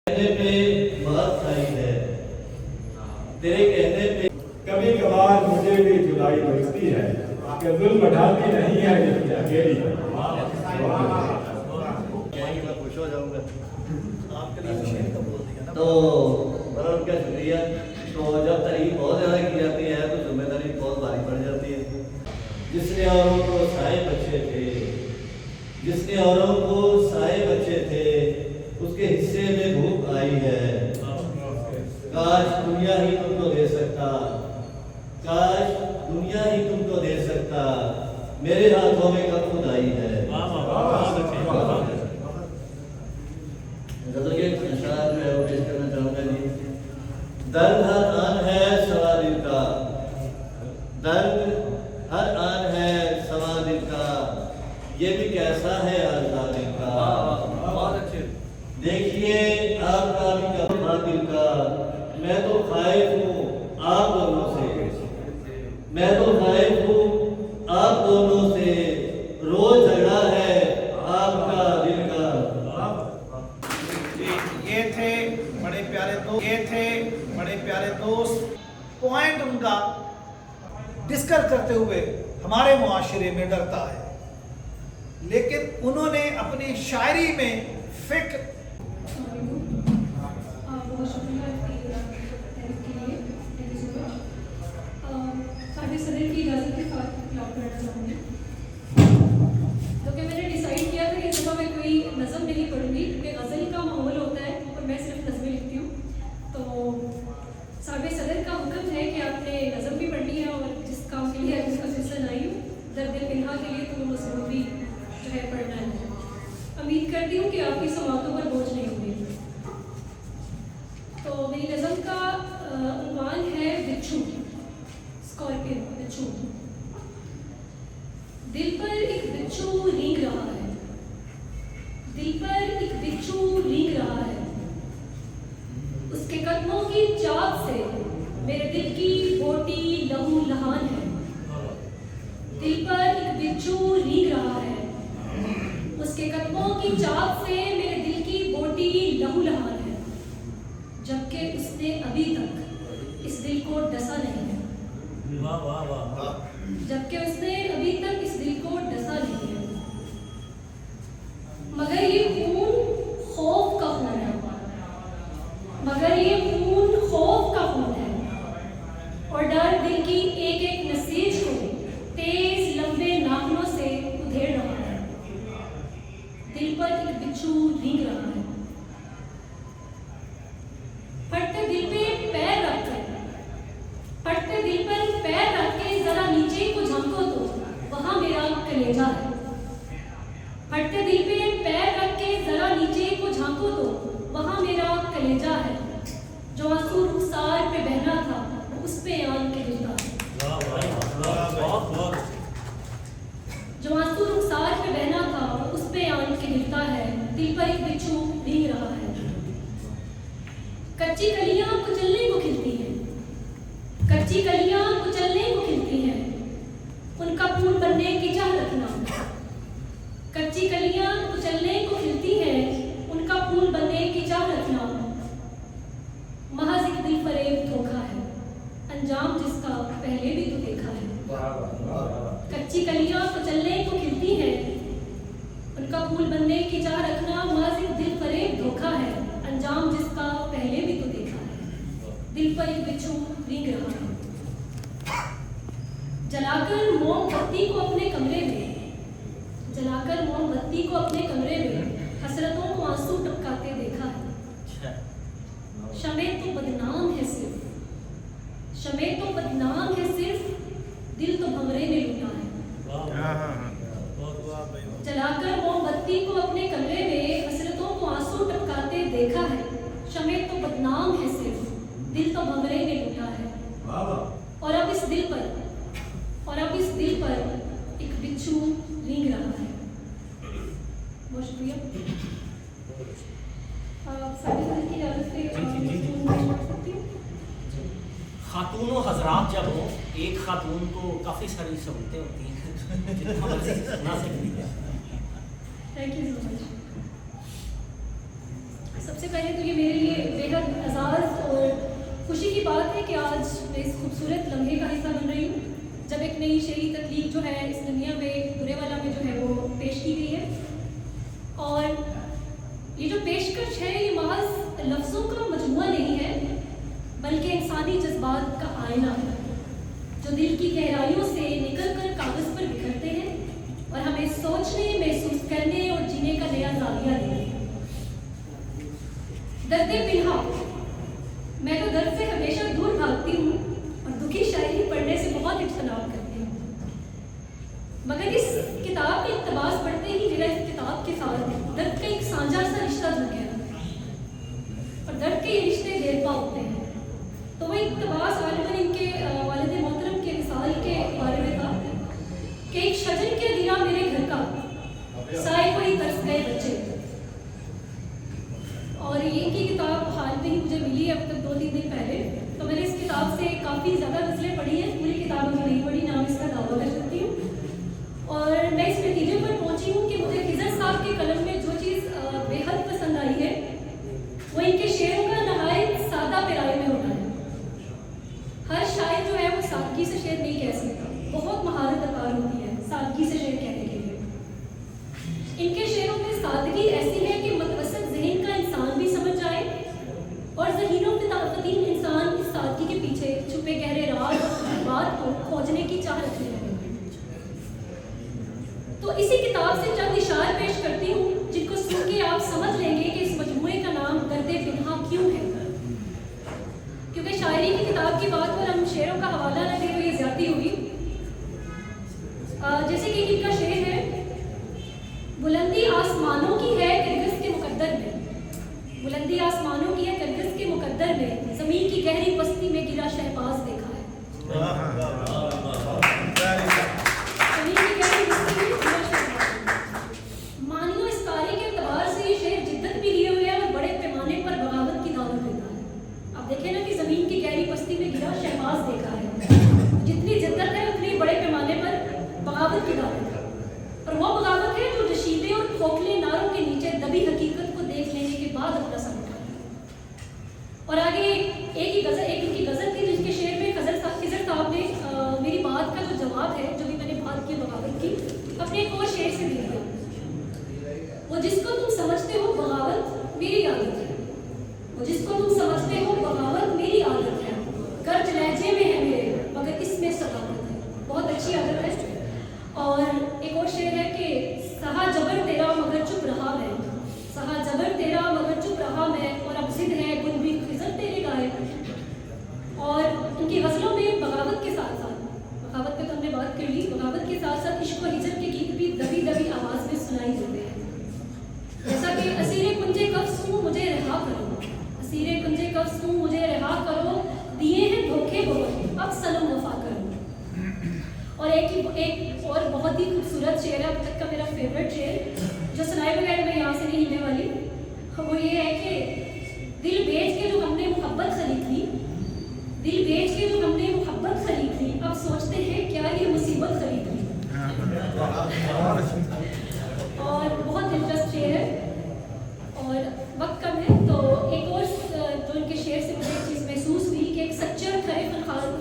کہنے پہ بات آئی ہے، تیرے کہنے پہ کبھی کبھار مجھے بھی جدائی لگتی ہے کہ ظلم اٹھاتی نہیں ہے جتنی اکیلی ہے۔ میں خوش ہو جاؤں گا آپ کے لیے تو بہت کا شکریہ۔ تو جب تعریف بہت زیادہ کی جاتی ہے تو ذمہ داری بہت بھاری پڑ جاتی ہے۔ جس نے اوروں کو سائے بچے تھے، جس نے اوروں کو سائے بچے تھے، اس کے حصے میں بھوک آئی ہے۔ کاش دنیا ہی تم کو دے سکتا، کاش دنیا ہی تم کو دے سکتا، میرے ہاتھوں میں کب خود آئی ہے۔ غزل کے اشعار جو ہے وہ پیش کرنا چاہوں گا جی۔ درد ہر آن ہے سوا دل کا، درد ہر آن ہے سوا دل کا، یہ بھی کیسا ہے آزا دل کا۔ دیکھیے آپ کا بھی کبھا دل کا، میں تو خائف ہوں آپ دونوں سے، میں تو خائف ہوں آپ دونوں سے، روز جھگڑا ہے آپ کا دل کا۔ یہ تھے بڑے پیارے دوست پوائنٹ ان کا ڈسکس کرتے ہوئے ہمارے معاشرے میں ڈرتا ہے، لیکن انہوں نے اپنی شاعری میں فکر بہت شکریہ تعریف کے لیے، تھینک یو سو مچ۔ صاحب صدر کی اجازت کے ساتھ کلاب کرنا چاہوں گی، کیونکہ میں نے ڈیسائیڈ کیا تھا کہ اس دفعہ میں کوئی نظم نہیں پڑھوں گی کیونکہ غزل کا ماحول ہوتا ہے اور میں صرف نظمیں لکھتی ہوں۔ تو صاحب صدر کا حکم ہے کہ آپ نے نظم بھی پڑھنی ہے، اور جس کام کے لیے اس کا سلسلہ آئی ہوں درد پنہا کے لیے، تو وہ بھی جو ہے پڑھنا ہے۔ امید کرتی ہوں کہ آپ کی سماعتوں پر بوجھ نہیں ہوگی۔ تو میری نظم کا عنوان ہے بچھو، اسکارپیو، بچھو۔ دل پر ایک بچھو رینگ رہا ہے، دل پر ایک بچھو رینگ رہا ہے، اس کے قدموں کی چاک سے میرے دل کی بوٹی لہو لہان ہے۔ دل پر ایک بچھو رینگ رہا ہے، اس کے قدموں کی چاک سے میرے دل کی بوٹی لہو لہان ہے، جبکہ اس نے ابھی تک اس دل کو ڈسا نہیں ہے، جبکہ اس نے ابھی تک اس دل کو ڈسا نہیں ہے، مگر یہ خون خوف کا خون ہے، مگر یہ خون خوف کا خون ہے، اور ڈر دل کی ایک ایک نسیج کو تیز لمبے ناخنوں سے ادھیڑ رہا ہے۔ دل پر ایک بچھو رینگ رہا ہے، پھٹتے دل پہ پیر رکھ کر، پھٹتے دل پر پیر رکھ کے ذرا نیچے کو جھانکو تو وہاں میرا کلیجہ ہے۔ پھٹتے دل پہ پیر رکھ کے ذرا نیچے کو جھانکو تو وہاں میرا کلیجہ ہے، جو آنسو رخسار پہ بہنا تھا وہ اس پہ آن کے گرتا ہے، جو آنسو رخسار پہ بہنا تھا وہ اس پہ آن کے گرتا ہے۔ دل پر ایک بچھو رینگ رہا ہے، کچی کلیاں کچلنے کو کھلتی ہیں، کچی کلیاں کچلنے کو کھلتی ہیں، ان کا پھول بننے کی چاہ رکھنا، کچی کلیاں کچلنے کو کھلتی ہیں، ان کا پھول بننے کی چاہ رکھنا، محض ایک دل فریب دھوکا ہے، انجام جس کا پہلے بھی تو دیکھا ہے۔ کچی کلیاں کچلنے کو کھلتی ہیں، ان کا پھول بننے کی چاہ رکھنا، محض ایک دل فریب دھوکا ہے، انجام جس کا پہلے بھی تو دیکھا ہے۔ دل پر ایک بچھو رینگ رہا ہے، جلا کر موم بتی کو اپنے کمرے میں، جلا کر موم بتی کو اپنے کمرے میں حسرتوں کو آنسو ٹپکاتے دیکھا ہے۔ شمع تو بدنام ہے صرف، شمع تو بدنام ہے صرف، دل تو بھنورے نے لوٹا ہے۔ جلا کر موم بتی کو اپنے کمرے میں حسرتوں کو آنسو ٹپکاتے دیکھا ہے، شمع تو بدنام ہے صرف، دل تو بھنورے نے لوٹا ہے، اور اب اس دل پر، اور اب اس دل پر ایک بچھو رینگ رہا ہے۔ بہت شکریہ۔ کی اجازت سے خاتون و حضرات جب ہوں، ایک خاتون کو کافی ساری سہولتیں ہوتی ہیں، جتنا مرضی نہ سکتی ہے۔ تھینک یو سو مچ۔ سب سے پہلے تو یہ میرے لیے کہ آج میں اس خوبصورت لمحے کا حصہ بن رہی ہوں جب ایک نئی شعری تخلیق جو ہے اس دنیا میں برے والا میں جو ہے وہ پیش کی گئی ہے. اور یہ جو پیشکش ہے یہ محض لفظوں کا مجموعہ نہیں ہے بلکہ انسانی جذبات کا آئینہ ہے جو دل کی گہرائیوں سے نکل کر کاغذ پر بکھرتے ہیں اور ہمیں سوچنے، محسوس کرنے اور جینے کا نیا زاویہ دیتے ہیں. درد پنہا، میں تو درد سے ہمیشہ دور بھاگتی ہوں اور دکھی شاعری پڑھنے سے بہت اجتناب کرتی ہوں، مگر اس کتاب کے اقتباس پڑھتے ہی میرا اس کتاب کے ساتھ درد کا ایک سانجا سا رشتہ جڑ گیا اور درد کے یہ رشتے دیر پا ہوتے ہیں. تو وہ اقتباس غالباً ان کے والد محترم کے مثال کے بارے میں تھا کہ ایک شجر کے گرا میرے گھر کا سائے کو ہی ترس گئے بچے. اور یہ کی کتاب حال میں ہی مجھے ملی ہے اب تک 2-3 دن پہلے. تو میں نے اس کتاب سے کافی زیادہ غزلیں پڑھی ہیں، پوری کتاب میں نہیں پڑھی، نام اس کا دعویٰ کر سکتی ہوں. اور میں اس نتیجے پر پہنچی ہوں کہ مجھے خضر صاحب کے قلم میں جو چیز بے حد پسند آئی ہے وہ ان کے شعروں کا نہایت سادہ پیرائے میں ہونا ہے. ہر شاعر جو ہے وہ سادگی سے شعر نہیں کہہ سکتا، بہت مہارت درکار ہوتی ہے سادگی سے شعر کہنے کے لیے. ان کے شعروں میں سادگی ایسی ہے کہ متوسط ذہن کا انسان بھی سمجھ جائے اور ذہین و فطین انسان اس سادگی کے پیچھے چھپے گہرے راز اور بات کو کھوجنے کی چاہ رکھنے لگے. تو اسی کتاب سے چند اشعار پیش کرتی ہوں جن کو سن کے آپ سمجھ لیں گے کہ اس مجموعے کا نام درد پنہا کیوں ہے. کیونکہ شاعری کی کتاب کی بات پر ہم شعروں کا حوالہ نہ دیں تو یہ زیادتی ہوگی. جیسے کہ ان کا شعر ہے، بلندی آسمانوں کی ہے کرگس کے مقدر میں، بلندی آسمانوں کی ہے کرگس کے مقدر میں، زمین کی گہری پستی میں گرا شہباز دیکھا ہے. زمین کی گہری پستی میں گرا شہباز. معنی و استعارے کے اعتبار سے یہ شعر جدت بھی لیے ہوئے اور بڑے پیمانے پر بغاوت کی دعوت دیتا ہے. اب دیکھیں نا کہ زمین کی گہری پستی میں گرا شہباز دیکھا ہے، جتنی جدت ہے اتنی بڑے پیمانے پر بغاوت کی دعوت ہے. اور وہ بغاوت ہے جو جشیدے اور کھوکھلے ناروں کے نیچے دبی حقیقت کو دیکھ لینے کے بعد اپنا سر اٹھا. اور آگے ایک ان کی غزل تھی جس کے شعر میں خضر صاحب نے میری بات کا جو جواب ہے جو بھی میں نے بات کی بغاوت کی اپنے ایک اور شعر سے دے دیا. وہ جس کو تم سمجھتے ہو بغاوت میری عادت ہے، وہ جس کو تم سمجھتے ہو بغاوت میری عادت ہے، گرج لہجے میں ہے میرے مگر اس میں صداقت ہے. بہت اچھی عادت ہے. اور ایک اور شعر ہے کہ سہا جبر تیرا مگر چپ رہا میں، سہا جبر تیرا مگر چپ رہا میں، اور اب ضد ہے گل بھی خضر تیرے گائے. اور ان کی غزلوں میں بغاوت کے ساتھ ساتھ، بغاوت پہ تو ہم نے بات کر لی، بغاوت کے ساتھ ساتھ عشق و ہجر کے گیت بھی دبی دبی آواز میں سنائی دیتے ہیں. جیسا کہ اسیر کنجے قفس ہوں مجھے رہا کرو، اسیر کنجے قفس ہوں مجھے رہا کرو، دیے ہیں دھوکے بہت اب سنم وفا کرو. اور ایک اور بہت ہی خوبصورت شعر ہے، اب تک کا میرا فیوریٹ شعر جو سنائے بغیر میں یہاں سے نہیں ہلنے والی، وہ یہ ہے کہ دل بیچ کے جو ہم نے محبت خرید لی، دل بیچ کے جو ہم نے محبت خرید لی، اب سوچتے ہیں کیا یہ مصیبت خرید لی. اور بہت دلچسپ شعر ہے اور وقت کم ہے تو ایک اور جو ان کے شعر سے مجھے ایک چیز محسوس ہوئی کہ ایک سچے اور کھرے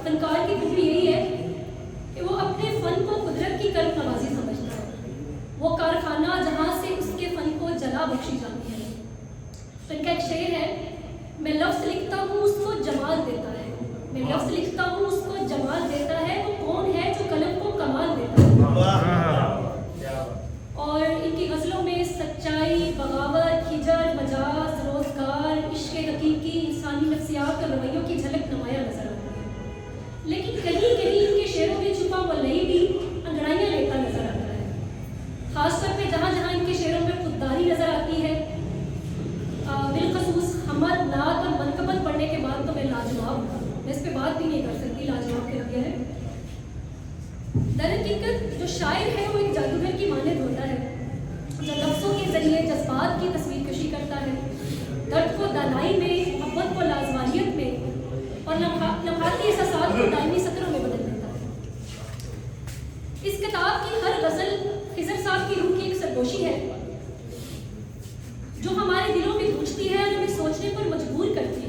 فنکار کی خوبی یہی ہے کہ وہ اپنے فن کو قدرت کی کرم نوازی سمجھتا ہے، وہ کارخانہ جہاں سے اس کے فن کو جلا بخشی جاتی ہے. تو ان کا ایک شعر ہے، میں لفظ لکھتا ہوں اس کو جمال دیتا ہے، میں لفظ لکھتا ہوں اس کو جمال دیتا ہے، وہ کون ہے جو قلم کو کمال دیتا ہے. اور ان کی غزلوں میں سچائی، بغاوت، ہجر، مجاز، روزگار، عشق حقیقی، انسانی نفسیات اور رویوں کی جھلک نمایاں نظر آتی ہے. لیکن کہیں کہیں ان کے شعروں میں چھپا وہ لئی بھی انگڑائیاں لیتا نظر آتا ہے. خاص طور پہ جہاں جہاں ان کے شعروں میں خودداری نظر آتی ہے، بالخصوص حمد، نعت اور منقبت پڑھنے کے بعد تو میں لاجواب ہوں، میں اس پہ بات بھی نہیں کر سکتی، لاجواب کر دیا ہے. در حقیقت جو شاعر ہے وہ ایک جادوگر کی مانند ہوتا ہے جو لفظوں کے ذریعے جذبات کی تصویر کشی کرتا ہے، درد کو دانائی میں، محبت کو لازوالیت میں اور لمحاتی احساسات کو دائمی سطروں میں بدل دیتا ہے. اس کتاب کی ہر غزل خضر صاحب کی روح کی ایک سرگوشی ہے جو ہمارے دلوں میں گونجتی ہے اور ہمیں سوچنے پر مجبور کرتی ہے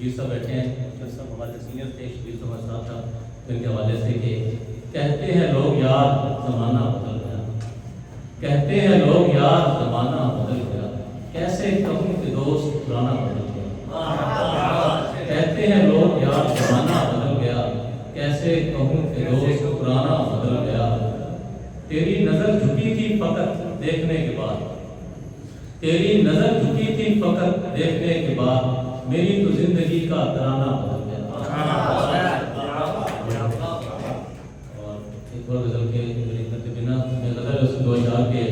شبیر صاحب بیٹھے ہیں، ڈاکٹر صاحب ہمارے سینئر تھے، شبیر صاحب صاحب تھا، ان کے حوالے سے کہ کہتے ہیں لوگ یار زمانہ بدل گیا، کہتے ہیں لوگ یار زمانہ بدل گیا، کیسے کہوں کہ دوست پرانا بدل گیا، کہتے ہیں لوگ یار زمانہ بدل گیا، کیسے کہوں کہ دوست پرانا بدل گیا، تیری نظر جھکی تھی فقط دیکھنے کے بعد، تیری نظر جھکی تھی فقط دیکھنے کے بعد، میری تو زندگی کا ترانہ بدل گیا۔ اور ایک اور غزل کے میری خط بنا میں غزل اس دو اشعار کے،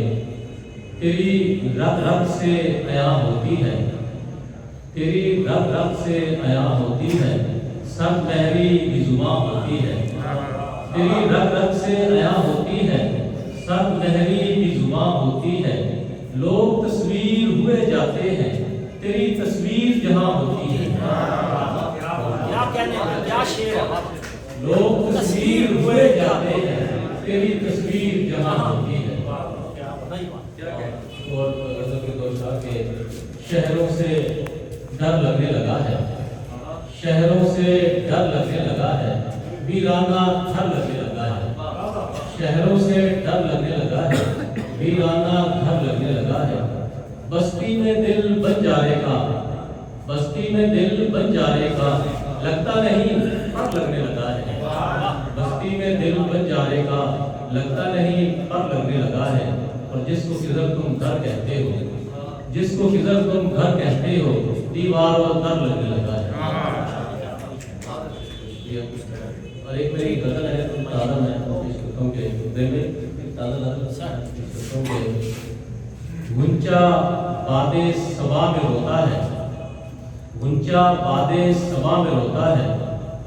تیری رگ رگ سے عیاں ہوتی ہے، تیری رگ رگ سے عیاں ہوتی ہے، سب مہری بھی زباں ہوتی ہے، تیری رگ رگ سے عیاں ہوتی ہے، سب مہری بھی زباں ہوتی ہے، لوگ تصویر ہوئے جاتے ہیں، تیری تصویر جہاں ہوتی ہے، کیا کہنے ہیں، کیا شعر ہے، لوگ تصویر ہوئے جاتے ہیں، تیری تصویر جہاں ہوتی ہے۔ اور غزل کے دو اشعار کے، شہروں سے ڈر لگنے لگا ہے، شہروں سے ڈر لگنے لگا ہے، ویرانہ گھر لگنے لگا ہے، شہروں سے ڈر لگنے لگا ہے، ویرانہ گھر لگنے لگا ہے، بستی میں دل بن جانے کا، بستی میں دل بن جانے کا، لگتا نہیں پر لگنے لگا ہے، بستی میں دل بن جانے کا، لگتا نہیں پر لگنے لگا ہے، اور جس کو کدھر تم گھر کہتے ہو، جس کو کدھر تم گھر کہتے ہو، دیوار و در لگنے لگا ہے۔ اور ایک میری غزل ہے تازہ، میں پیش کرتا ہوں کہ غنچہ باد صبا میں روتا ہے، غنچہ باد صبا میں روتا ہے،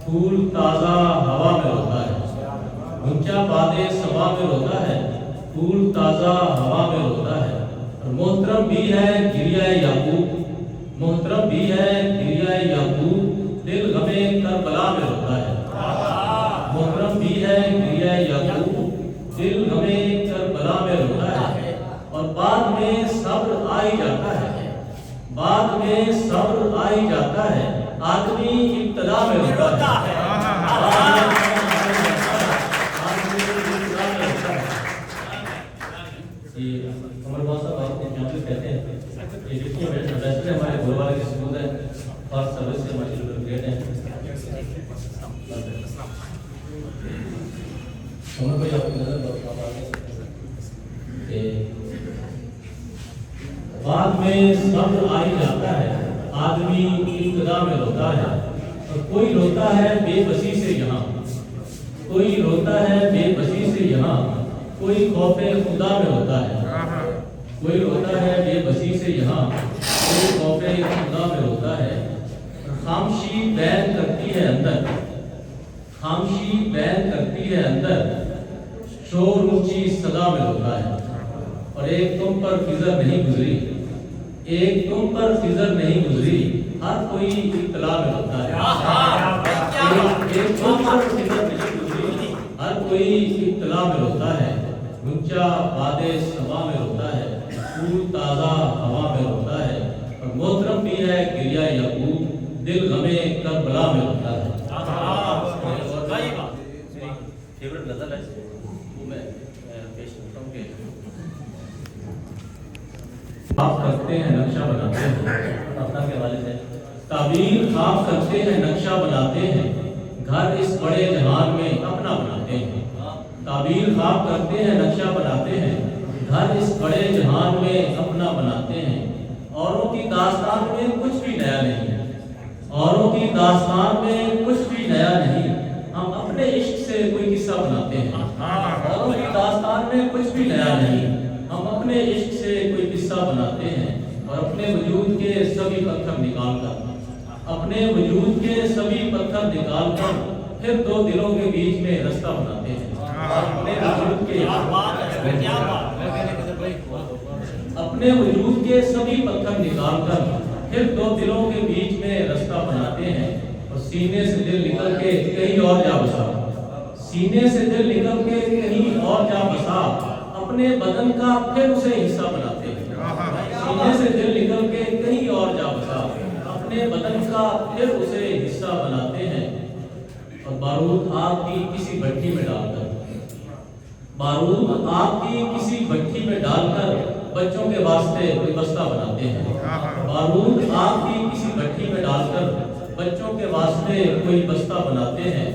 پھول تازہ ہوا میں روتا ہے، غنچہ باد صبا میں روتا ہے، پھول تازہ ہوا میں روتا ہے، اور محترم بھی ہے گریہ یعقوب، محترم بھی ہے گریہ یعقوب، دل غمے کربلا میں روتا ہے، محترم بھی ہے گریہ یعقوب، دل غمے کربلا میں روتا ہے، اور بعد میں صبر آ ہی جاتا ہے، بعد میں صبر آ ہی جاتا ہے، آدمی ابتدا میں روتا ہے، عمر باز صاحب آپ کو جانتے کہتے ہیں کہ ڈپٹی ایمبیسڈر ہمارے گھر والے کے سبوت ہے، فاسٹ سروس سے ہمارے چلڈرن گریڈ ہیں۔ عمر بھائی آپ کی نظر کہ بعد میں صبر آ ہی جاتا ہے، آدمی ابتدا میں روتا ہے، اور کوئی روتا ہے بے بسی سے یہاں، کوئی روتا ہے بے بسی سے یہاں، کوئی خوف خدا میں ہوتا ہے، کوئی روتا ہے بے بسی سے یہاں، کوئی خوف خدا میں ہوتا ہے، خاموشی بین کرتی ہے اندر، خاموشی بین کرتی ہے اندر، شور اونچی صدا میں ہوتا ہے، اور ایک تم پر فضر نہیں گزری، ایک تم پر فضر نہیں گزری، ہر کوئی اطلاع میں ہوتا ہے، ایک تم پر فضر نہیں گزری، ہر کوئی اطلاع میں ہوتا ہے، غنچہ باد صبا میں ہوتا ہے، پھول تازہ ہوا میں ہوتا ہے، اور محترم بھی ہے گریہ یعقوب، دل غمے کربلا میں ہوتا ہے۔ فیورٹ غزل ہے وہ میں پیش کرتا ہوں کہ خواب کرتے ہیں نقشہ بناتے ہیں، اپنا کے حوالے سے، تعبیر خواب کرتے ہیں نقشہ بناتے ہیں، گھر اس بڑے جہان میں اپنا بناتے ہیں، تعبیر خواب کرتے ہیں نقشہ بناتے ہیں، گھر اس بڑے جہان میں اپنا بناتے ہیں، اوروں کی داستان میں کچھ بھی نیا نہیں ہے، اوروں کی داستان میں کچھ بھی نیا نہیں، ہم اپنے عشق سے کوئی قصہ بناتے ہیں، اوروں کی داستان میں کچھ بھی نیا نہیں، ہم اپنے عشق سے کوئی قصہ بناتے ہیں، اور اپنے وجود کے سبھی پتھر نکال کر، اپنے وجود کے سبھی پتھر نکال کر، پھر دو دلوں کے بیچ میں رستہ بناتے ہیں، اپنے وجود کے اپنے وجود کے سبھی پتھر نکال کر، پھر دو دلوں کے بیچ میں رستہ بناتے ہیں، اور سینے سے دل نکل کے کہیں اور جا بسا، سینے سے دل نکل کے کہیں اور جا بسا، اپنے بدن کا پھر اسے حصہ بناتے ہیں، سینے سے دل نکل کے کہیں اور جا بسا، اپنے بدن کا پھر اسے حصہ بناتے ہیں اور بارود آگ کی کسی بھٹی میں ڈال کر بچوں کے واسطے کوئی بستہ بناتے ہیں. بارود آگ کی کسی بھٹی میں ڈال کر بچوں کے واسطے کوئی بستہ بناتے ہیں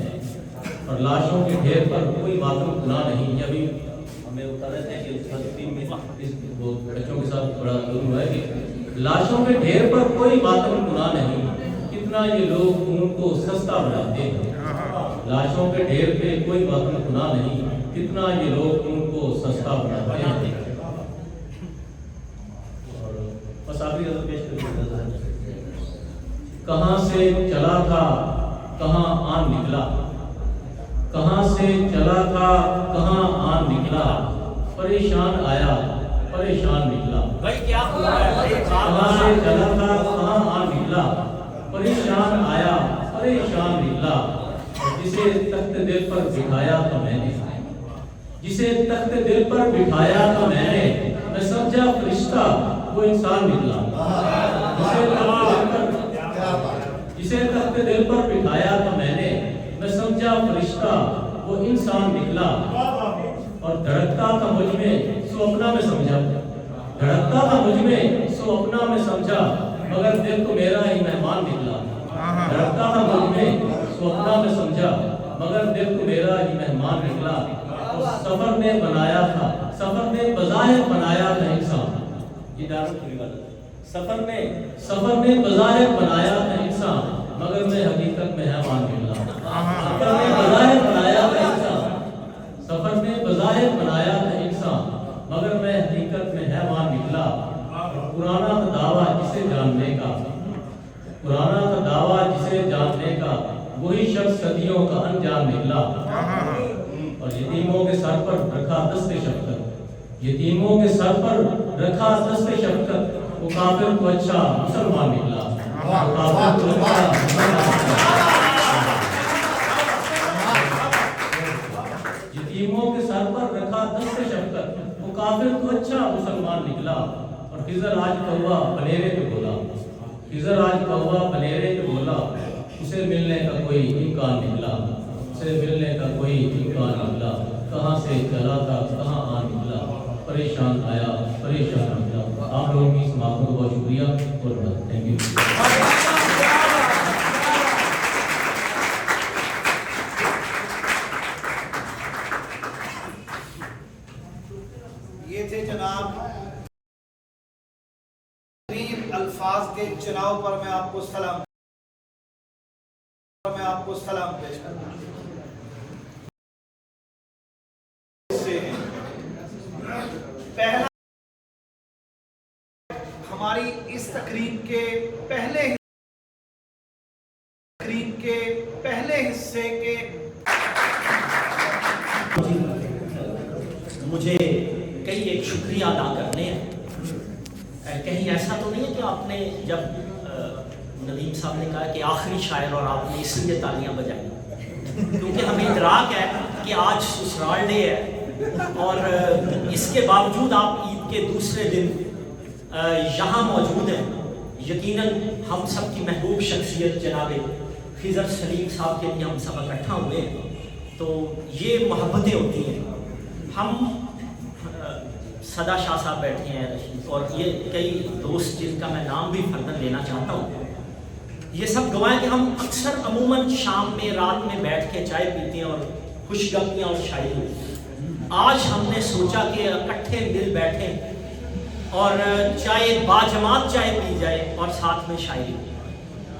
اور لاشوں کے ڈھیر پر کوئی ماتم گناہ نہیں. ابھی ہمیں بتا رہے تھے کہ بچوں کے ساتھ بڑا ضرور ہے کہ لاشوں کے ڈھیر پر کوئی ماتم گناہ نہیں. کتنا یہ لوگ خون کو سستا بناتے ہیں. لاشوں کے ڈھیر پہ کوئی ماتم گناہ نہیں. کتنا یہ لوگ خون کو سستا بناتے ہیں. اور بس آخری غزل پیش کرتے ہیں. کہاں سے چلا تھا کہاں آن نکلا, کہاں سے چلا تھا کہاں آن نکلا, پریشان آیا پریشان نکلا. بھائی کیا ہوا ہے؟ کہاں سے چلا تھا کہاں آن نکلا, پریشان آیا پریشان نکلا. جسے تخت دل پر بٹھایا تو میں نے, جسے تخت دل پر بٹھایا تو میں سمجھا فرشتہ وہ انسان نکلا. جسے تخت دل پر بٹھایا تو میں سمجھا فرشتہ وہ انسان نکلا. اور دھڑکتا تھا مجھ میں سو اپنا میں سمجھا, دھڑکتا تھا مجھ میں سو اپنا میں سمجھا, مگر دل تو میرا ہی مہمان نکلا. دھڑکتا تھا مجھ میں سو اپنا میں سمجھا, مگر دل تو میرا ہی مہمان نکلا. سفر نے بنایا تھا, سفر نے بظاہر بنایا تھا انسان. یہ دارالعلوم کی بات ہے. سفر نے بظاہر بنایا تھا انسان, مگر میں حقیقت میں حیوان نکلا. سفر نے بظاہر بنایا تھا انسان, سفر نے بظاہر بنایا تھا انسان, مگر میں حقیقت میں حیوان نکلا. پرانا تھا دعویٰ جسے جاننے کا, پرانا تھا دعویٰ جسے جاننے کا, وہی شخص صدیوں کا انجان نکلا. اور یتیموں کے سر پر رکھا دست شفقت, یتیموں کے سر پر رکھا دست شفقت, وہ کافر کو اچھا مسلمان نکلا. کافر کو اچھا مسلمان نکلا. یتیموں کے سر پر رکھا دست شفقت, وہ کافر کو اچھا مسلمان نکلا. اور خضر آج کوا بنیرے پہ بولا, خضر آج کوا بنیرے پہ بولا, اسے ملنے کا کوئی امکان نکلا, اسے ملنے کا کوئی امکان نکلا. کہاں سے چلا تھا کہاں آ نکلا, پریشان آیا پریشان نکلا. آپ لوگوں کی سماعت کو بہت شکریہ اور تھینک یو. یہ تھے جناب الفاظ کے چناؤ پر میں آپ کو سلام پیش کرتا ہوں. پہلا ہماری اس تقریب کے پہلے حصے کے مجھے کئی ایک شکریہ ادا کرنے ہیں. کہیں ایسا تو نہیں ہے کہ آپ نے جب ندیم صاحب نے کہا کہ آخری شاعر اور آپ نے اس لیے تالیاں بجائی, کیونکہ ہمیں ادراک ہے کہ آج سسرال ڈے ہے اور اس کے باوجود آپ عید کے دوسرے دن یہاں موجود ہیں. یقیناً ہم سب کی محبوب شخصیت جناب خضر سلیم صاحب کے لیے ہم سب اکٹھا ہوئے ہیں, تو یہ محبتیں ہوتی ہیں. ہم صدا شاہ صاحب بیٹھے ہیں اور یہ کئی دوست جن کا میں نام بھی فردن لینا چاہتا ہوں, یہ سب گواہیں کہ ہم اکثر عموماً شام میں رات میں بیٹھ کے چائے پیتے ہیں اور خوش گپیاں اور شاعری. آج ہم نے سوچا کہ اکٹھے مل بیٹھے اور چائے باجماعت چائے پی جائے اور ساتھ میں شاعری.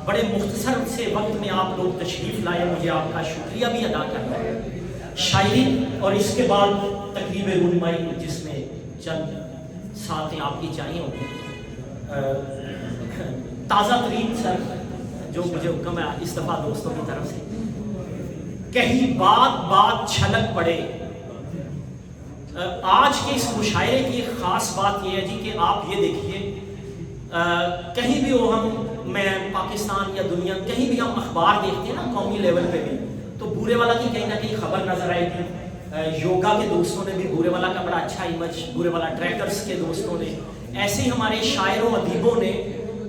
بڑے مختصر سے وقت میں آپ لوگ تشریف لائے, مجھے آپ کا شکریہ بھی ادا کرنا ہے. شاعری اور اس کے بعد تقریب رونمائی جس میں چند ساتیں آپ کی چاہیے ہوگی. تازہ ترین سر جو مجھے حکم ہے اس دفعہ دوستوں کی طرف سے, کہیں بات چھلک پڑے. آج کے اس مشاعرے کی خاص بات یہ ہے جی کہ آپ یہ دیکھیے, کہیں بھی ہو ہم میں پاکستان یا دنیا کہیں بھی ہم اخبار دیکھتے ہیں نا قومی لیول پہ بھی, تو بورے والا کی کہیں نہ کہیں خبر نظر آئے گی. یوگا کے دوستوں نے بھی بورے والا کا بڑا اچھا امیج, بورے والا ٹریکرز کے دوستوں نے, ایسے ہی ہمارے شاعروں ادیبوں نے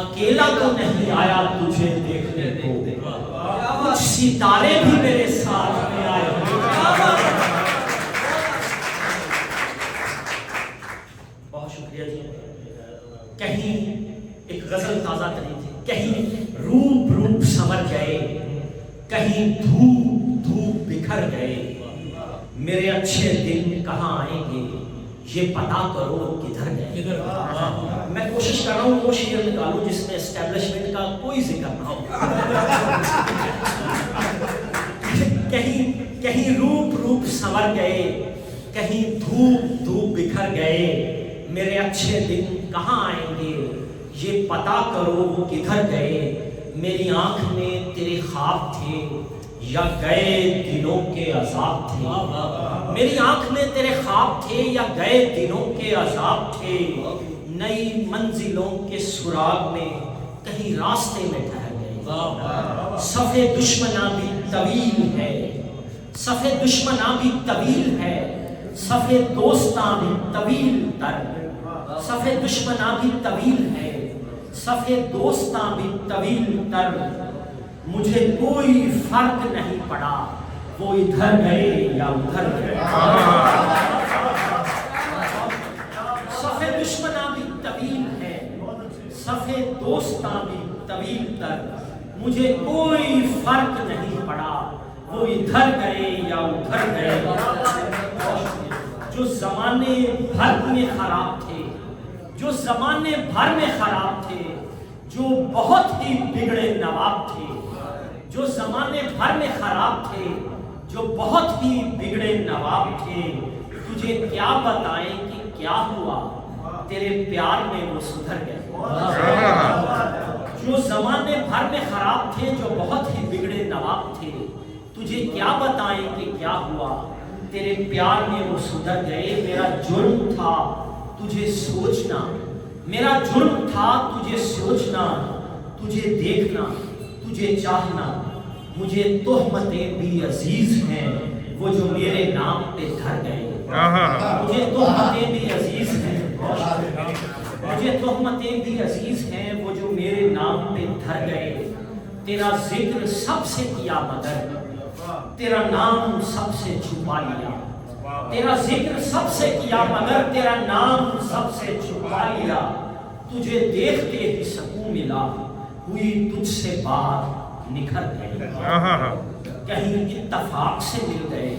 اکیلا تو نہیں آیا تجھے دیکھنے کو، کچھ ستارے بھی میرے ساتھ میں آئے ہوئے۔ بہت شکریہ جی۔ کہیں ایک غزل تازہ کری تھی، کہیں روپ روپ سمر گئے، کہیں دھوپ دھوپ بکھر گئے، میرے اچھے دن کہاں آئیں گے یہ پتا کرو کدھر گئے۔ میں کوشش کر رہا ہوں وہ شعر نکالوں جس میں اسٹیبلشمنٹ کا کوئی ذکر نہ ہو۔ کہیں روپ روپ سنور گئے، کہیں دھوپ دھوپ بکھر گئے، میرے اچھے دن کہاں آئیں گے یہ پتا کرو وہ کدھر گئے، میری آنکھ میں تیرے خواب تھے یا گئے دنوں کے عذاب تھے، میری آنکھ میں تیرے خواب تھے یا گئے دنوں کے عذاب تھے، نئی منزلوں کے سراغ میں کہیں راستے میں ٹھہر گئے، صفِ دشمناں بھی طویل ہے، صفِ دشمناں بھی طویل ہے، صفِ دوستاں بھی طویل تر، صفِ دشمناں بھی طویل ہے، صفِ دوستاں بھی طویل تر، مجھے کوئی فرق نہیں پڑا وہ ادھر گئے یا ادھر گئے۔ صفِ دشمناں بھی طویل ہے، صفِ دوستاں بھی طویل تر، مجھے کوئی فرق نہیں پڑا وہ ادھر گئے یا ادھر گئے۔ جو زمانے بھر میں خراب تھے، جو زمانے بھر میں خراب تھے، جو بہت ہی بگڑے نواب تھے، جو زمانے بھر میں خراب تھے، جو بہت ہی بگڑے نواب تھے، تجھے کیا بتائیں کہ کیا ہوا تیرے پیار میں وہ سدھر گئے۔ جو زمانے بھر میں خراب تھے، جو بہت ہی بگڑے نواب تھے، تجھے کیا بتائیں کہ کیا ہوا تیرے پیار میں وہ سدھر گئے۔ میرا جرم تھا تجھے سوچنا، میرا جرم تھا تجھے سوچنا، تجھے دیکھنا، تجھے چاہنا، مجھے تہمتیں بھی عزیز ہیں وہ جو میرے نام پہ دھر گئے، مجھے تہمتیں بھی عزیز ہیں، مجھے تہمتیں بھی عزیز ہیں وہ جو میرے نام پہ دھر گئے۔ تیرا ذکر سب سے کیا مگر تیرا نام سب سے چھپا لیا، تیرا ذکر سب سے کیا مگر تیرا نام سب سے چھپا لیا، تجھے دیکھ کے ہی سکون ملا، ہوئی تجھ سے بات نکھر گئی۔ کہیں اتفاق سے مل گئے،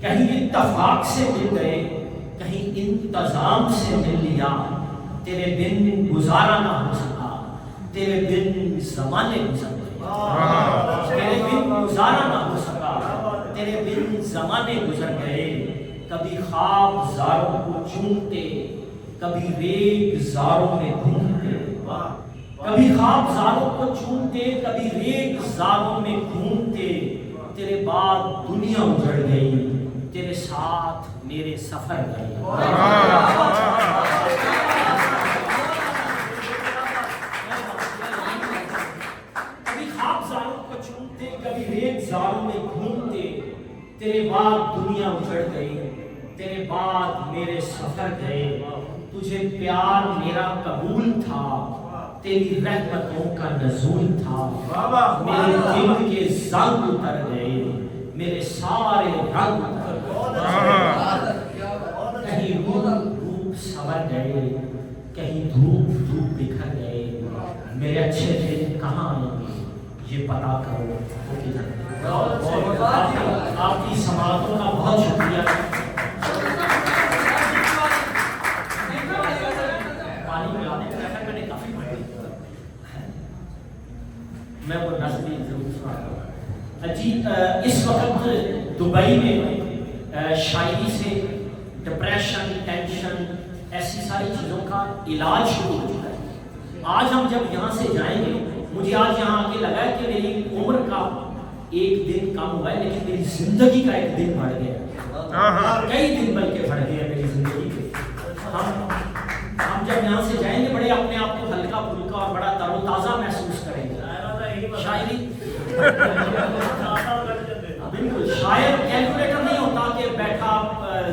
کہیں اتفاق سے مل گئے، کہیں انتظام سے مل لیا، تیرے بن گزارا نہ ہو سکا، تیرے بن زمانے گزر گئے، تیرے بن گزارا نہ ہو سکا، تیرے بن زمانے گزر گئے۔ کبھی خواب زاروں کو چونتے، کبھی ریگ زاروں میں گھومتے، کبھی خواب زاروں کو چونتے، کبھی ریگ زاروں میں گھومتے، تیرے بعد دنیا اجڑ گئی، تیرے ساتھ میرے سفر گئے۔ کبھی خواب زاروں کو چونتے، کبھی ریگ زاروں میں گھومتے، تیرے بعد دنیا اجڑ گئی، تیرے بعد میرے سفر گئے۔ تجھے پیار میرا قبول تھا، تیری رحمتوں کا نزول تھا، میرے دل کے زنگ اتر گئے، میرے سارے رنگ اتر گئے۔ کہیں روپ سنور گئے، کہیں دھوپ دھوپ بکھر گئے، میرے اچھے دن کہاں آئیں گے یہ پتا کرو وہ کدھر گئے۔ آپ کی سماعتوں کا بہت شکریہ۔ میں وہ نظمی ضرور سنا جی۔ اس وقت دبئی میں شاعری سے ڈپریشن، ٹینشن، ایسی ساری چیزوں کا علاج شروع ہو چکا ہے۔ آج ہم جب یہاں سے جائیں گے، مجھے آج یہاں آ کے لگا ہے کہ میری عمر کا ایک دن کم ہوا ہے، لیکن میری زندگی کا ایک دن بڑھ گیا، کئی دن بلکہ بڑھ گیا میری زندگی کے۔ ہم جب یہاں سے جائیں گے بڑے اپنے آپ کو ہلکا پھلکا اور بڑا تر و تازہ محسوس کریں گے۔ شاعری بالکل، شاعر کیلکولیٹر نہیں ہوتا کہ بیٹھا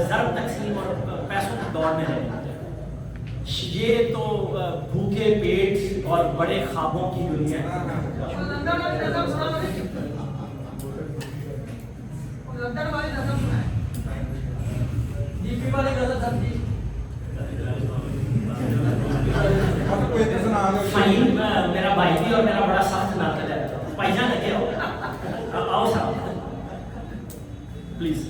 ضرب تقسیم اور پیسوں کی دوڑ میں رہے، یہ تو بھوکے پیٹ اور بڑے خوابوں کی دنیا ہے۔ فہیم میرا بھائی بھی اور میرا بڑا سخت ناطق ہے، پائجا لگے ہو آؤ صاحب پلیز۔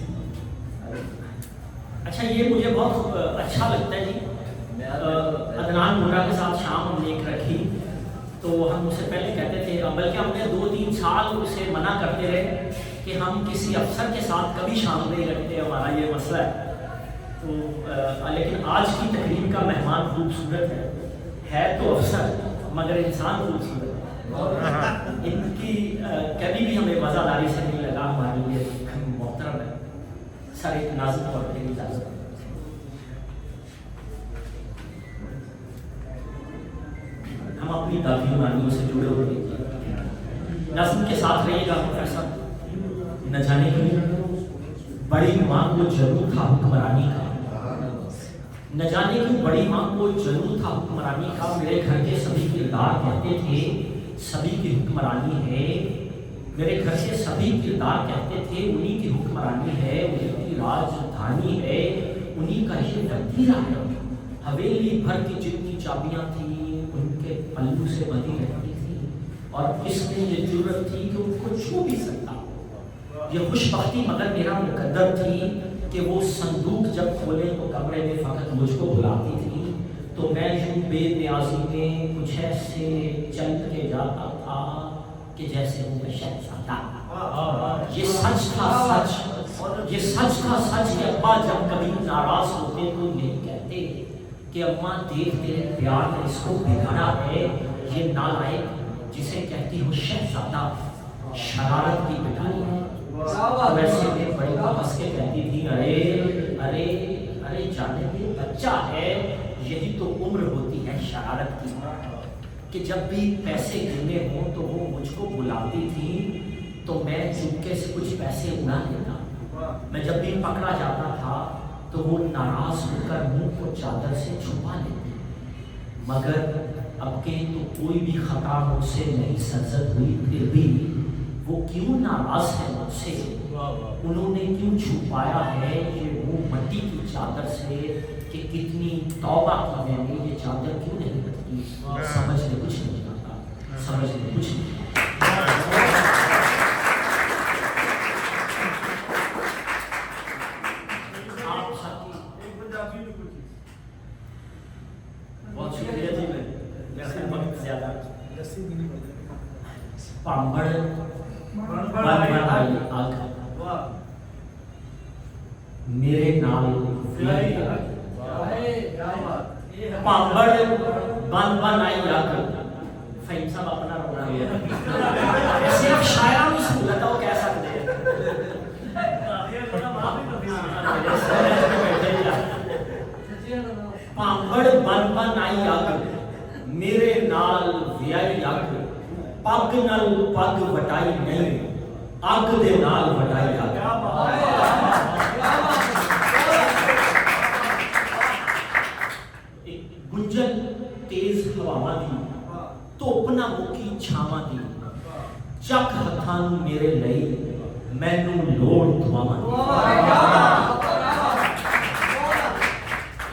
اچھا یہ مجھے بہت اچھا لگتا ہے جی، عدنان مرہ کے ساتھ شام ہم نے ایک رکھی تو ہم اس سے پہلے کہتے تھے، بلکہ ہم نے 2-3 سال اسے منع کرتے رہے کہ ہم کسی افسر کے ساتھ کبھی شام نہیں رکھتے، ہمارا یہ مسئلہ ہے۔ تو لیکن آج کی تقریب کا مہمان خوبصورت ہے تو افسر مگر انسان خوبصورت ہے، ان کی کبھی بھی ہمیں وزاداری سے نہیں لگا، ہمارے لیے محترم ہے۔ سر ایک نازک طور پہ اجازت ہے۔ ہم اپنی دادی نانیوں سے جڑے ہوئے ہیں، نظم کے ساتھ رہیے گا پروفیسر۔ نہ جانے کیوں بڑی ماں کو جنون تھا حکمرانی کا، نہ جانے کیوں بڑی ماں کو جنون تھا حکمرانی کا، میرے گھر کے سبھی کردار کہتے تھے سبھی کی حکمرانی ہے، میرے گھر سے سبھی کردار کہتے تھے انہی کی حکمرانی ہے، انہی کی راجدھانی ہے، انہی کا یہ وزیرہ ہے۔ حویلی بھر کی جتنی چابیاں تھیں ان کے پلو سے بندھی رہتی تھی، اور کس میں یہ جرت تھی کہ ان کو چھو بھی سکتا۔ یہ خوش بختی مگر میرا مقدر تھی کہ وہ صندوق جب کھولے تو کمرے میں فقط مجھ کو بلاتی تھی، تو میں یوں بے نیازی میں کچھ ایسے چل کے جاتا تھا کہ جیسے ہوں میں شہزادہ۔ یہ سچ تھا سچ، یہ سچ تھا سچ کہ ابا جب کبھی ناراض ہوتے تو یہی کہتے کہ اماں دیکھ تیرے پیار نے اس کو بگاڑا ہے، یہ نالائق جسے کہتی ہو شہزادہ شرارت کی پٹائی ہے۔ ویسے میں بڑی ہنس کے کہتی تھی ارے ارے ارے جانے دے بچہ ہے، یہی تو عمر ہوتی ہے شرارت کی، کہ جب بھی پیسے گرنے ہوں تو وہ مجھ کو بلاتی تھی تو میں چپکے سے کچھ پیسے اڑا لیتا، میں جب بھی پکڑا جاتا تھا تو وہ ناراض ہو کر منہ کو چادر سے چھپا لیتی، مگر اب کہ تو کوئی بھی خطا مجھ سے نہیں سرزد ہوئی، پھر بھی وہ کیوں ناراض ہے مجھ سے، انہوں نے کیوں چھپایا ہے یہ وہ مٹی کی چادر سے، کہ کتنی توبہ کی میں نے یہ چادر کیوں نہیں ہٹتی، سمجھ میں کچھ نہیں آتا، سمجھ میں کچھ نہیں آتا۔ بہت شکریہ جی، میں وقت زیادہ پامبڑ بنائی آگ میرے نال پامبڑ بن آئی آگ۔ فہیم صاحب اپنا رونا ہے، صرف شاعروں کی سہولت ہے وہ کہہ سکتے ہیں۔ پامبڑ بن آئی آگ میرے نال ویائی آگ، پگ نال پگ وٹائی نہیں، اگ دے نال وٹائی آگ۔ گنجن تیز ہواواں دی، ਧੁੱਪ ਨਾ ਮੁੱਕੀ ਛਾਵਾਂ ਦੀ, ਚੱਕ ਹੱਥਾਂ ਨੂੰ ਮੇਰੇ ਲਈ ਮੈਨੂੰ ਲੋੜ ਦੁਆਵਾਂ ਦੀ।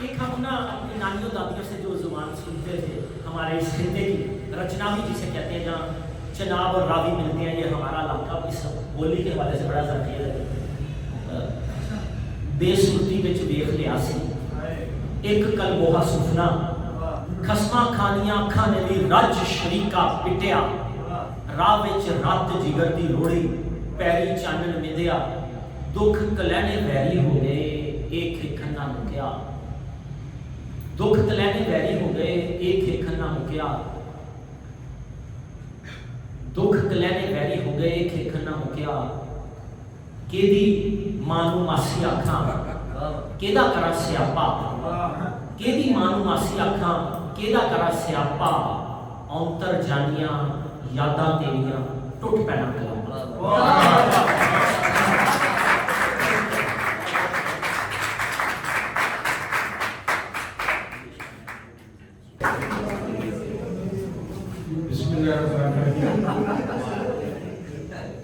ایک ہم نا اپنی نانیوں دادیوں سے جو زبان سنتے تھے، ہمارے اس خطے کی رچنا بھی جسے کہتے ہیں جہاں چناب اور راوی ملتے ہیں، یہ ہمارا علاقہ اس بولی کے حوالے سے بڑا ذخیر ہے۔ بے سرتی وچ ویکھ لیا سی ایک کلموہا سفنا، خسماں کھانیاں اکھاں نے بھی رج شریکا پٹیا، راہ وچ رت جگر دی روڑی پیری چانن مندیا، دکھ کلینے ویری ہو گئے ایک ایکھن نہ مکیا، دکھ کلینے ویری ہو گئے ایک ایکھن نہ مکیا، دکھ کلینے ویری ہو گئے ایک ایکھن نہ مکیا، کیدی مانو ماسی آکھاں کیدا کرا سیاپا، کیدی مانو ماسی آکھاں کیدا کرا سیاپا، اونتر جانیاں یاداں تیریاں ٹوٹ پینا کلام۔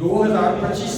2025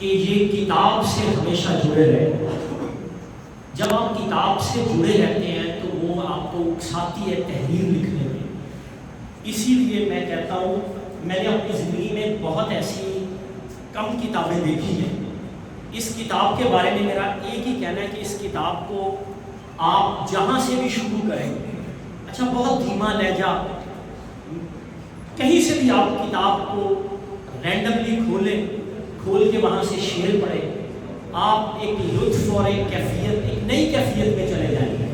کہ یہ کتاب سے ہمیشہ جڑے رہے. جب آپ کتاب سے جڑے رہتے ہیں تو وہ آپ کو اکساتی ہے تحریر لکھنے میں. اسی لیے میں کہتا ہوں میں نے اپنی زندگی میں بہت ایسی کم کتابیں دیکھی ہیں. اس کتاب کے بارے میں میرا ایک ہی کہنا ہے کہ اس کتاب کو آپ جہاں سے بھی شروع کریں, اچھا بہت دھیما لہجہ, کہیں سے بھی آپ کتاب کو رینڈملی کھول کے وہاں سے شعر پڑھیں, آپ ایک لطف اور ایک کیفیت, ایک نئی کیفیت میں چلے جائیں گے.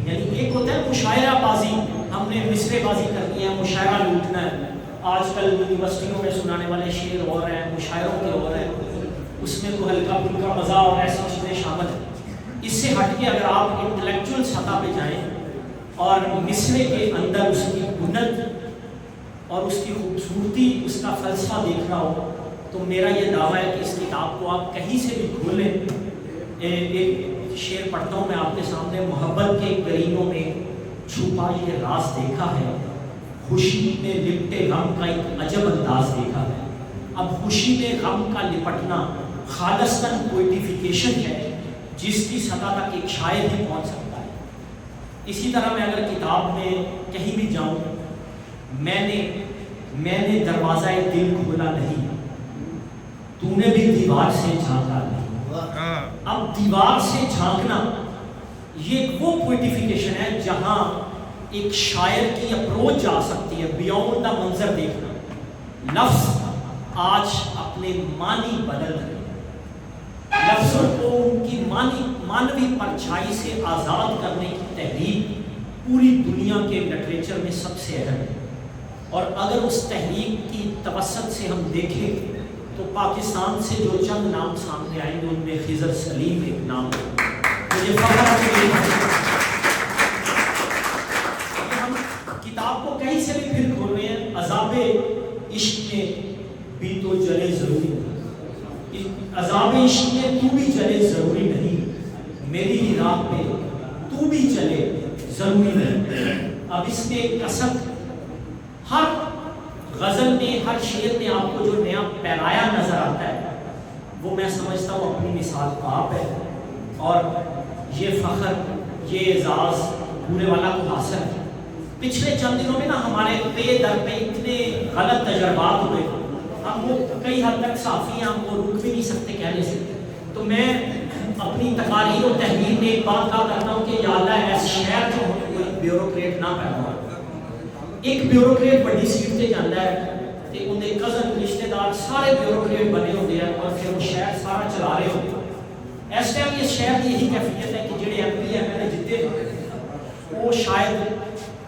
یعنی ایک ہوتا ہے مشاعرہ بازی, ہم نے مصرے بازی کرنی ہے, مشاعرہ لوٹنا ہے. آج کل یونیورسٹیوں میں سنانے والے شعر اور ہیں, مشاعروں کے اور ہیں, اس میں کوئی ہلکا پھلکا مزہ اور ایسی چیزیں شامل ہیں. اس سے ہٹ کے اگر آپ انٹلیکچوئل سطح پہ جائیں اور مصرے کے اندر اس کی بنت اور اس کی خوبصورتی, اس کا فلسفہ دیکھنا ہو تو میرا یہ دعویٰ ہے کہ اس کتاب کو آپ کہیں سے بھی کھولیں. ایک شعر پڑھتا ہوں میں آپ کے سامنے. محبت کے گرینوں میں چھپا یہ راز دیکھا ہے, خوشی میں لپٹے غم کا ایک عجب انداز دیکھا ہے. اب خوشی میں غم کا لپٹنا خالصتاً پوئٹیفیکیشن ہے جس کی سطح تک ایک شاعر ہی پہنچ سکتا ہے. اسی طرح میں اگر کتاب میں کہیں بھی جاؤں, میں نے دروازہ دل کھولا نہیں, تو نے بھی دیوار سے جھانکا نہیں. اب دیوار سے جھانکنا یہ وہ پوئٹیفیکیشن ہے جہاں ایک شاعر کی اپروچ جا سکتی ہے, بیونڈ دا منظر دیکھنا. لفظ آج اپنے معنی بدل رہے, لفظوں کو ان کی مانوی پرچھائی سے آزاد کرنے کی تحریک پوری دنیا کے لٹریچر میں سب سے اہم ہے. اور اگر اس تحریک کی توسط سے ہم دیکھیں تو پاکستان سے جو چند نام سامنے آئیں گے ان میں خضر سلیم ایک نام ہے. مجھے فخر ہے ہم کتاب کو کہیں سے بھی پھر کھول رہے ہیں. عذاب عشق میں بھی تو جلے ضروری نہیں, عذاب عشق میں تو بھی چلے ضروری نہیں, میری ہی راہ پہ تو بھی چلے ضروری نہیں. اب اس میں کسب ہر غزل میں, ہر شعر میں آپ کو جو نیا پیرایا نظر آتا ہے وہ میں سمجھتا ہوں اپنی مثال آپ ہے. اور یہ فخر, یہ اعزاز پورے والا کو حاصل ہے. پچھلے چند دنوں میں نا ہمارے پے در پہ اتنے غلط تجربات ہوئے, ہم وہ کئی حد تک صحافی ہیں, ہم وہ رک بھی نہیں سکتے کہنے سے. تو میں اپنی تقاریر و تحریر میں ایک بات کہا کرتا ہوں کہ یا اللہ ایس شہر جو کوئی بیوروکریٹ نہ پیدا ہو. ایک بیوروکریٹ بڑی سیٹ سے جانا ہے تے اندے کزن رشتے دار سارے بیوروکریٹ بنے ہوتے ہیں اور پھر وہ شہر سارا چلا رہے ہوتے ہیں. اس ٹائم یہ شہر کی یہی کیفیت ہے کہ جڑے M P M L A جیتے وہ شاید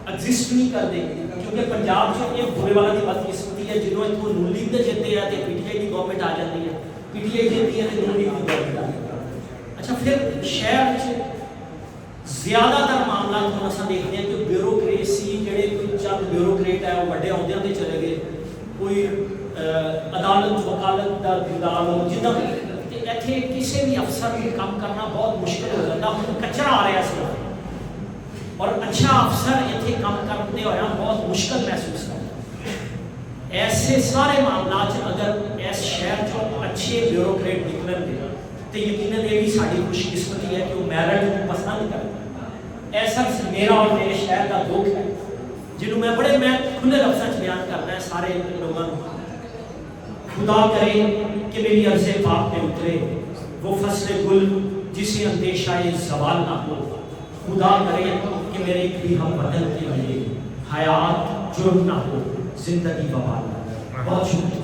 ایگزسٹ نہیں کر دیں, کیونکہ پنجاب جو یہ بھولے والا کی بدقسمتی ہے, جنہوں اتوں نون لیگ دے جیتے ہیں تو پی ٹی آئی کی گورنمنٹ آ جاتی ہے, پی ٹی آئی جیتی ہے تو نون لیگ کی گورنمنٹ آ جاتی ہے. اچھا پھر شہر زیادہ تر معاملات کو اصل دیکھتے ہیں کہ بیوروکریسی جڑے کوئی چند بیوروکریٹ ہے وہ بڑے عہدیاں تے چلے گئے, کوئی عدالت وکالت دا دیدار ہو جدھر ایتھے کسی بھی افسر بھی کام کرنا بہت مشکل ہو جاتا. ہوں کچرا آ رہا ہے اور اچھا افسر ایتھے کام کرتے ہوئے بہت مشکل محسوس کرتا. ایسے سارے معاملات اگر اس شہر جو اچھے بیوروکریٹ نکلن گے تو یقیناً یہ بھی ساری خوش قسمتی ہے کہ وہ میرٹ کو پسند کرتا. ایسا میرا اور میرے شہر کا دکھ ہے جنہوں میں کھلے لفظ بیان کرنا ہے سارے لوگوں کو. خدا کرے کہ میری عرض پاک میں اترے وہ فصل گل جسے اندیشہ زوال نہ ہو. خدا کرے کہ میرے ایک بھی ہم وطن کے لیے حیات جرم نہ ہو, زندگی وبال. بہت شکریہ.